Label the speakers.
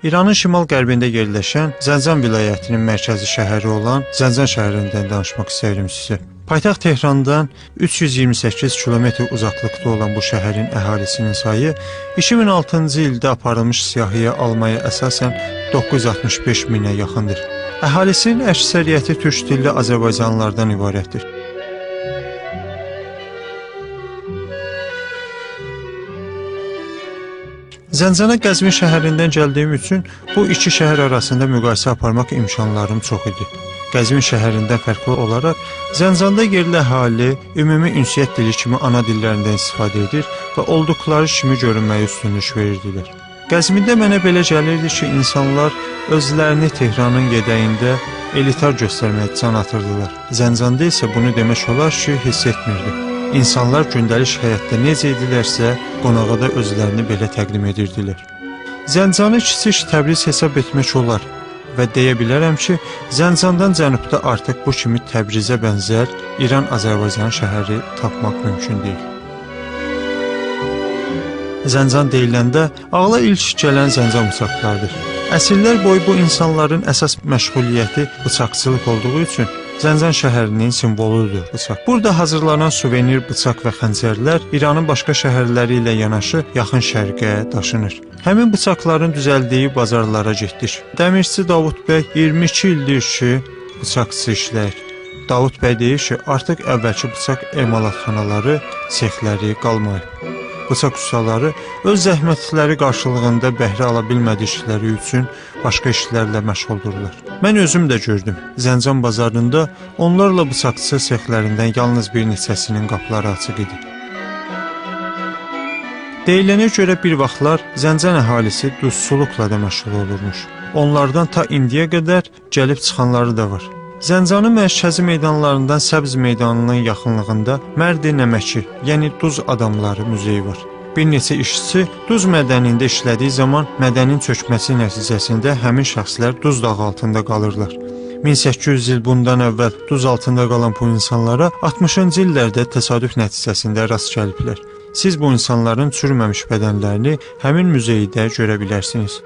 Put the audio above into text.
Speaker 1: İranın şimal-qərbində yerləşən Zəncan vilayətinin mərkəzi şəhəri olan Zəncan şəhərindən danışmaq istəyirəm sizə. Paytaxt Tehrandan 328 kilometr uzaqlıqda olan bu şəhərin əhalisinin sayı 2006-cı ildə aparılmış siyahıya almaya əsasən 965 minə yaxındır. Əhalisinin əksəriyyəti türk dilli Azərbaycanlılardan ibarətdir. Zəncana Qəzvin şəhərindən gəldiyim üçün bu iki şəhər arasında müqayisə aparmaq imkanlarım çox idi. Qəzvin şəhərindən fərqli olaraq Zəncanda yerli əhali ümumi ünsiyyət dili kimi ana dillərindən istifadə edir və olduqları kimi görünməyə üstünlük verirdilər. Qəzvində mənə belə gəlirdi ki, insanlar özlərini Tehranın yedəyində elitar göstərməyə can atırdılar. Zəncanda isə bunu demək olar ki, hiss etmirdi. İnsanlar gündəlik həyatda necə edilərsə, qonağa da özlərini belə təqdim edirdilər. Zəncanı kiçik Təbriz hesab etmək olar və deyə bilərəm ki, Zəncandan cənubda artıq bu kimi Təbrizə bənzər İran-Azərbaycan şəhəri tapmaq mümkün deyil. Zəncan deyiləndə ağla ilk gələn Zəncan bıçaqlardır. Əsrlər boyu bu insanların əsas məşğuliyyəti bıçaqçılıq olduğu üçün Zəncan şəhərinin simvoludur bıçaq. Burada hazırlanan suvenir bıçaq və xəncərlər İranın başqa şəhərləri ilə yanaşı yaxın şərqə daşınır. Həmin bıçaqların düzəldiyi bazarlara getdik. Dəmirçi Davud bəy 22 ildir ki, bıçaqçı işləyir. Davud bəy deyir ki, artıq əvvəlki bıçaq emalatxanaları, sexləri qalmayıb. Bıçaq ustaları öz zəhmətləri qarşılığında bəhrə ala bilmədikləri üçün başqa işlərlə məşğuldurlar. Mən özüm də gördüm. Zəncan bazarında onlarla bıçaqçı sexlərindən yalnız bir neçəsinin qapıları açıq idi. Deyilənə görə bir vaxtlar Zəncan əhalisi duzçuluqla da məşğul olurmuş. Onlardan ta indiyə qədər gəlib çıxanları da var. Zəncanın mərkəzi meydanlarından Səbz meydanının yaxınlığında Mərdi Nəməki, yəni duz adamları muzeyi var. Bir neçə işçi duz mədənində işlədiyi zaman mədənin çökməsi nəticəsində həmin şəxslər duz dağı altında qalırlar. 1800 il bundan əvvəl duz altında qalan bu insanlara 60-cı illərdə təsadüf nəticəsində rast gəliblər. Siz bu insanların çürüməmiş bədənlərini həmin muzeydə görə bilərsiniz.